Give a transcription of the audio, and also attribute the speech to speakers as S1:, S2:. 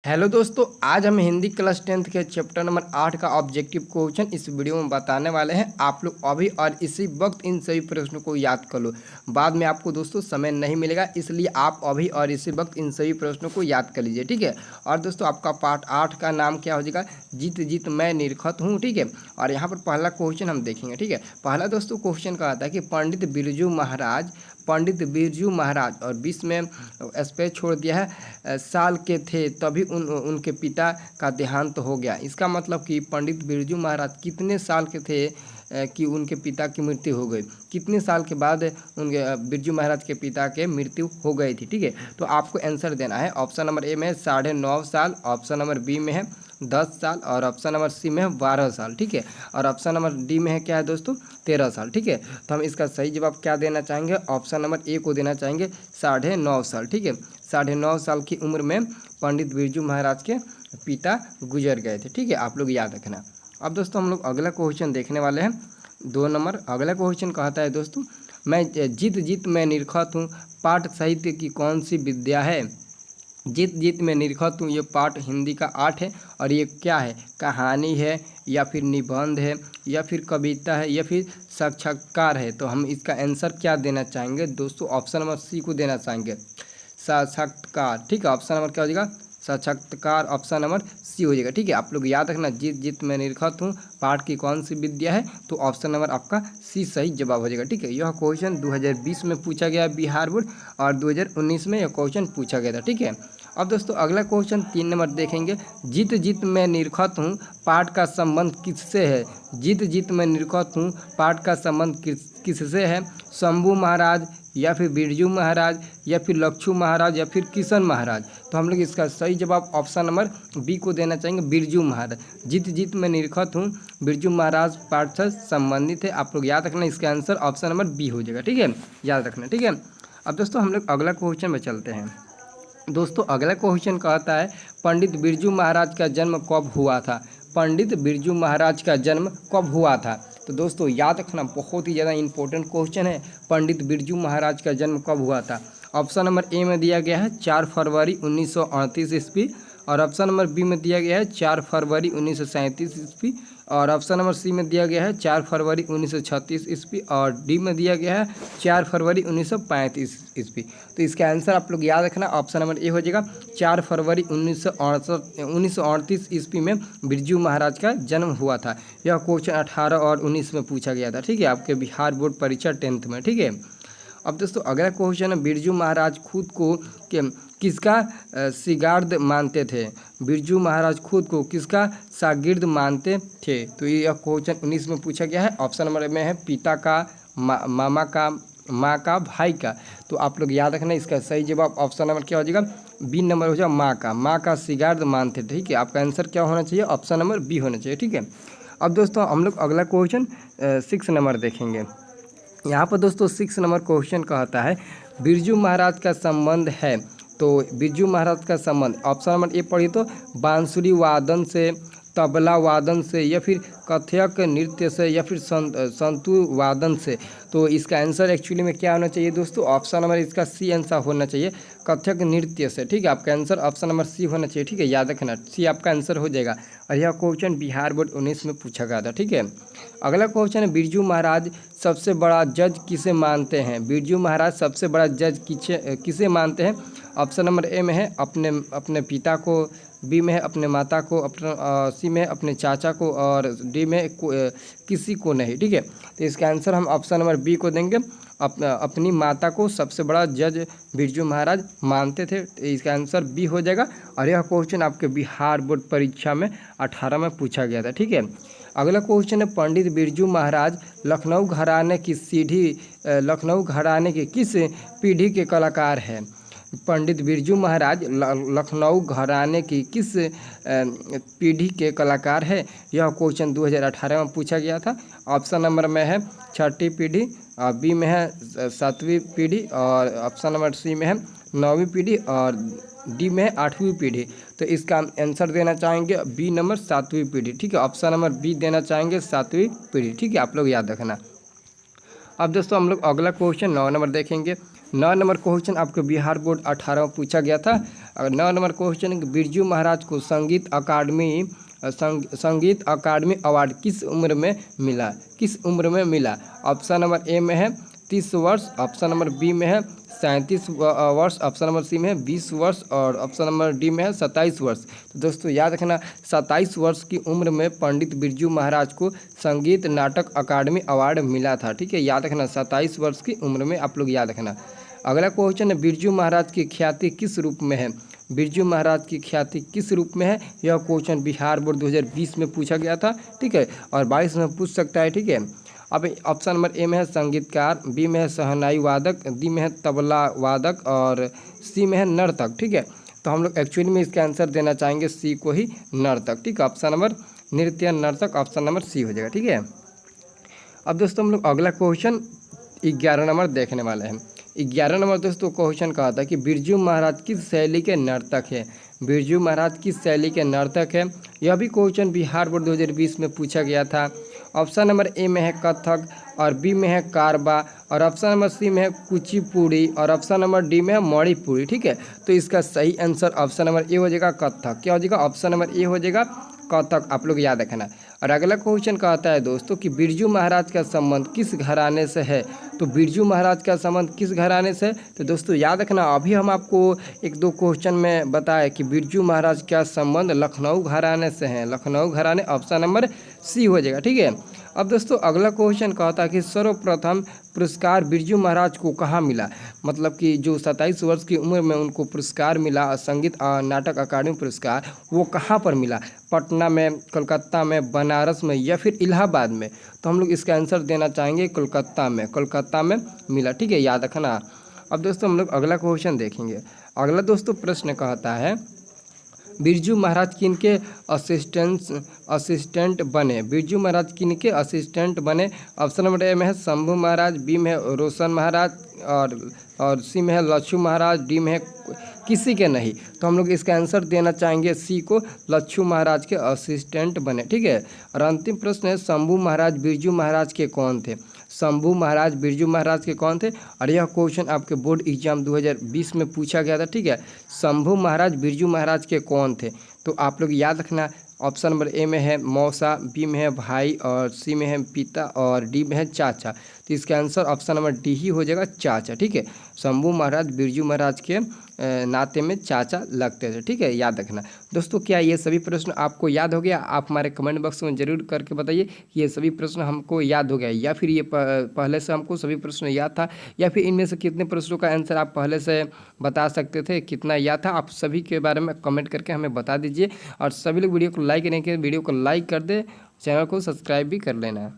S1: Hello दोस्तों, आज हम हिंदी क्लास 10th के चैप्टर नंबर 8 का ऑब्जेक्टिव क्वेश्चन इस वीडियो में बताने वाले हैं। आप लोग अभी और इसी वक्त इन सभी प्रश्नों को याद कर लो। बाद में आपको दोस्तों समय नहीं मिलेगा, इसलिए आप अभी और इसी वक्त इन सभी प्रश्नों को याद कर लीजिए, ठीक है। और दोस्तों आपका पार्ट 8 का नाम क्या हो जाएगा? जीत जीत मैं निरखत हूँ, ठीक है। और यहाँ पर पहला क्वेश्चन हम देखेंगे, ठीक है। पहला दोस्तों क्वेश्चन का आता है कि पंडित बिरजू महाराज और बीच में स्पेस छोड़ दिया है, साल के थे तभी उनके पिता का देहांत हो गया। इसका मतलब कि पंडित बिरजू महाराज कितने साल के थे कि उनके पिता की मृत्यु हो गई। कितने साल के बाद उनके बिरजू महाराज के पिता के मृत्यु हो गई थी, ठीक है। तो आपको आंसर देना है। ऑप्शन नंबर ए में है 9.5 साल, ऑप्शन नंबर बी में है 10 साल और ऑप्शन नंबर सी में है 12 साल, ठीक है। और ऑप्शन नंबर डी में है क्या है दोस्तों? 13 साल, ठीक है। तो हम इसका सही जवाब क्या देना चाहेंगे? ऑप्शन नंबर ए को देना चाहेंगे, 9.5 साल, ठीक है। 9.5 साल की उम्र में पंडित बिरजू महाराज के पिता गुजर गए थे, ठीक है। आप लोग याद रखना। अब दोस्तों हम लोग अगला क्वेश्चन देखने वाले हैं, 2 नंबर। अगला क्वेश्चन कहता है दोस्तों, मैं जीत जीत मैं निरखत हूँ, पाठ साहित्य की कौन सी विद्या है? जीत जीत मैं निरखत हूँ, ये पाठ हिंदी का 8 है। और ये क्या है? कहानी है या फिर निबंध है या फिर कविता है या फिर साक्षात्कार है? तो हम इसका आंसर क्या देना चाहेंगे दोस्तों? ऑप्शन नंबर सी को देना चाहेंगे, साक्षात्कार, ठीक है। ऑप्शन नंबर क्या हो जाएगा? साक्षात्कार। ऑप्शन नंबर सी हो जाएगा, ठीक है। आप लोग याद रखना, जीत जीत मैं निरखत हूँ, पाठ की कौन सी विद्या है? तो ऑप्शन नंबर आपका सी सही जवाब हो जाएगा, ठीक है। यह क्वेश्चन 2020 में पूछा गया बिहार बोर्ड और 2019 में यह क्वेश्चन पूछा गया था, ठीक है। अब दोस्तों अगला क्वेश्चन 3 नंबर देखेंगे, जीत जीत मैं निरखत हूँ, पाठ का संबंध किससे है? जीत जीत मैं निरखत हूँ, पाठ का संबंध किससे है? शंभू महाराज या फिर बिरजू महाराज या फिर लक्षु महाराज या फिर किशन महाराज? तो हम लोग इसका सही जवाब ऑप्शन नंबर बी को देना चाहेंगे, बिरजू महाराज। जीत जीत मैं निरखत हूँ, बिरजू महाराज पाठ से संबंधित है। आप लोग याद रखना, इसका आंसर ऑप्शन नंबर बी हो जाएगा, ठीक है। याद रखना, ठीक है। अब दोस्तों हम लोग अगला क्वेश्चन में चलते हैं। दोस्तों अगला क्वेश्चन कहता है, पंडित बिरजू महाराज का जन्म कब हुआ था? पंडित बिरजू महाराज का जन्म कब हुआ था? तो दोस्तों याद रखना, बहुत ही ज़्यादा इंपॉर्टेंट क्वेश्चन है। पंडित बिरजू महाराज का जन्म कब हुआ था? ऑप्शन नंबर ए में दिया गया है 4 फरवरी 1938 ईस्वी और ऑप्शन नंबर बी में दिया गया है 4 फरवरी 1937 ईस्वी और ऑप्शन नंबर सी में दिया गया है 4 फरवरी 1936 ईस्वी और डी में दिया गया है 4 फरवरी 1935 ईस्वी। तो इसका आंसर आप लोग याद रखना, ऑप्शन नंबर ए हो जाएगा, 4 फरवरी 1938 ईस्वी में बिरजू महाराज का जन्म हुआ था। यह क्वेश्चन 18 और 19 में पूछा गया था, ठीक है, आपके बिहार बोर्ड परीक्षा 10th में, ठीक है। अब दोस्तों अगला क्वेश्चन है, बिरजू महाराज खुद को किसका शागिर्द मानते थे? बिरजू महाराज खुद को किसका शागिर्द मानते थे? तो यह क्वेश्चन 19 में पूछा गया है। ऑप्शन नंबर में है पिता का, मामा का, माँ का, भाई का। तो आप लोग याद रखना, इसका सही जवाब ऑप्शन नंबर क्या हो जाएगा? बी नंबर हो जाएगा, माँ का शागिर्द मानते थे, ठीक है। आपका आंसर क्या होना चाहिए? ऑप्शन नंबर बी होना चाहिए, ठीक है। अब दोस्तों हम लोग अगला क्वेश्चन 6 नंबर देखेंगे। यहाँ पर दोस्तों 6 नंबर क्वेश्चन कहता है, बिरजू महाराज का संबंध है। तो बिरजू महाराज का संबंध ऑप्शन नंबर ए पढ़िए तो बांसुरी वादन से, तबला वादन से या फिर कथक नृत्य से या फिर संतूर वादन से। तो इसका आंसर एक्चुअली में क्या होना चाहिए दोस्तों? ऑप्शन नंबर इसका सी आंसर होना चाहिए, कथक नृत्य से, ठीक है। आपका आंसर ऑप्शन नंबर सी होना चाहिए, ठीक है। याद रखना, सी आपका आंसर हो जाएगा। और यह क्वेश्चन बिहार बोर्ड 19 में पूछा गया था, ठीक है। अगला क्वेश्चन है, बिरजू महाराज सबसे बड़ा जज किसे मानते हैं? बिरजू महाराज सबसे बड़ा जज किसे मानते हैं? ऑप्शन नंबर ए में है अपने पिता को, बी में है अपने माता को, सी में है अपने चाचा को और डी में किसी को नहीं, ठीक है। तो इसका आंसर हम ऑप्शन नंबर बी को देंगे, अपनी माता को सबसे बड़ा जज बिरजू महाराज मानते थे। तो इसका आंसर बी हो जाएगा। और यह क्वेश्चन आपके बिहार बोर्ड परीक्षा में 18 में पूछा गया था, ठीक है। अगला क्वेश्चन है, पंडित बिरजू महाराज लखनऊ घराने की किस पीढ़ी के कलाकार हैं? पंडित बिरजू महाराज लखनऊ घराने की किस पीढ़ी के कलाकार है? यह क्वेश्चन 2018 में पूछा गया था। ऑप्शन नंबर में है 6ठी पीढ़ी, बी में है 7वीं पीढ़ी और ऑप्शन नंबर सी में है 9वीं पीढ़ी और डी में है 8वीं पीढ़ी। तो इसका आंसर देना चाहेंगे बी नंबर 7वीं पीढ़ी, ठीक है। ऑप्शन नंबर बी देना चाहेंगे 7वीं पीढ़ी, ठीक है। आप लोग याद रखना। अब दोस्तों हम लोग अगला क्वेश्चन 9 नंबर देखेंगे। 9 नंबर क्वेश्चन आपको बिहार बोर्ड 18 में पूछा गया था। और 9 नंबर क्वेश्चन, बिरजू महाराज को संगीत अकादमी अवार्ड किस उम्र में मिला? किस उम्र में मिला? ऑप्शन नंबर ए में है 30 वर्ष, ऑप्शन नंबर बी में है 37 वर्ष, ऑप्शन नंबर सी में है 20 वर्ष और ऑप्शन नंबर डी में है 27 वर्ष। तो दोस्तों याद रखना 27 वर्ष की उम्र में पंडित बिरजू महाराज को संगीत नाटक अकादमी अवार्ड मिला था। ठीक है, याद रखना 27 वर्ष की उम्र में आप लोग याद रखना। अगला क्वेश्चन है, बिरजू महाराज की ख्याति किस रूप में है? बिरजू महाराज की ख्याति किस रूप में है? यह क्वेश्चन बिहार बोर्ड 2020 में पूछा गया था। ठीक है, और 22 में पूछ सकता है। ठीक है, अब ऑप्शन नंबर ए में है संगीतकार, बी में है शहनाई वादक, डी में है तबला वादक और सी में है नर्तक। ठीक है, तो हम लोग एक्चुअली में इसका आंसर देना चाहेंगे सी को ही, नर्तक। ठीक है, ऑप्शन नंबर नृत्य नर्तक, ऑप्शन नंबर सी हो जाएगा। ठीक है, अब दोस्तों हम लोग अगला क्वेश्चन 11 नंबर देखने वाले हैं। 11 नंबर दोस्तों क्वेश्चन कहा था कि बिरजू महाराज किस शैली के नर्तक है? बिरजू महाराज किस शैली के नर्तक है? यह भी क्वेश्चन बिहार बोर्ड 2020 में पूछा गया था। ऑप्शन नंबर ए में है कथक और बी में है कारबा और ऑप्शन नंबर सी में है कुचिपुड़ी और ऑप्शन नंबर डी में है मणिपुरी। ठीक है, तो इसका सही आंसर ऑप्शन नंबर ए हो जाएगा कथक। क्या हो जाएगा? ऑप्शन नंबर ए हो जाएगा कथक, आप लोग याद रखना। और अगला क्वेश्चन कहता है दोस्तों कि बिरजू महाराज का संबंध किस घराने से है? तो बिरजू महाराज का संबंध किस घराने से? तो दोस्तों याद रखना, अभी हम आपको एक दो क्वेश्चन में बताया कि बिरजू महाराज का संबंध लखनऊ घराने से है। लखनऊ घराने, ऑप्शन नंबर सी हो जाएगा। ठीक है, अब दोस्तों अगला क्वेश्चन कहता है कि सर्वप्रथम पुरस्कार बिरजू महाराज को कहाँ मिला? मतलब कि जो 27 वर्ष की उम्र में उनको पुरस्कार मिला, संगीत नाटक अकादमी पुरस्कार, वो कहाँ पर मिला? पटना में, कोलकाता में, बनारस में या फिर इलाहाबाद में? तो हम लोग इसका आंसर देना चाहेंगे कोलकाता में। कोलकाता में मिला। ठीक है, याद रखना। अब दोस्तों हम लोग अगला क्वेश्चन देखेंगे। अगला दोस्तों प्रश्न कहता है बिरजू महाराज किनके असिस्टेंट बने? बिरजू महाराज किनके असिस्टेंट बने? ऑप्शन नंबर ए में है शंभू महाराज, बी में है रोशन महाराज और सी में है लच्छू महाराज, डी में है किसी के नहीं। तो हम लोग इसका आंसर देना चाहेंगे सी को, लच्छू महाराज के असिस्टेंट बने। ठीक है, और अंतिम प्रश्न है शंभू महाराज बिरजू महाराज के कौन थे? शंभू महाराज बिरजू महाराज के कौन थे? और यह क्वेश्चन आपके बोर्ड एग्जाम 2020 में पूछा गया था। ठीक है, शंभू महाराज बिरजू महाराज के कौन थे? तो आप लोग याद रखना, ऑप्शन नंबर ए में है मौसा, बी में है भाई और सी में है पिता और डी में है चाचा। तो इसका आंसर ऑप्शन नंबर डी ही हो जाएगा, चाचा। ठीक है, शंभू महाराज बिरजू महाराज के नाते में चाचा लगते थे। ठीक है, याद रखना। दोस्तों क्या ये सभी प्रश्न आपको याद हो गया? आप हमारे कमेंट बॉक्स में जरूर करके बताइए कि ये सभी प्रश्न हमको याद हो गया या फिर ये पहले से हमको सभी प्रश्न याद था, या फिर इनमें से कितने प्रश्नों का आंसर आप पहले से बता सकते थे, कितना याद था? आप सभी के बारे में कमेंट करके हमें बता दीजिए। और सभी लोग वीडियो को लाइक नहीं किए, वीडियो को लाइक कर दे, चैनल को सब्सक्राइब भी कर लेना।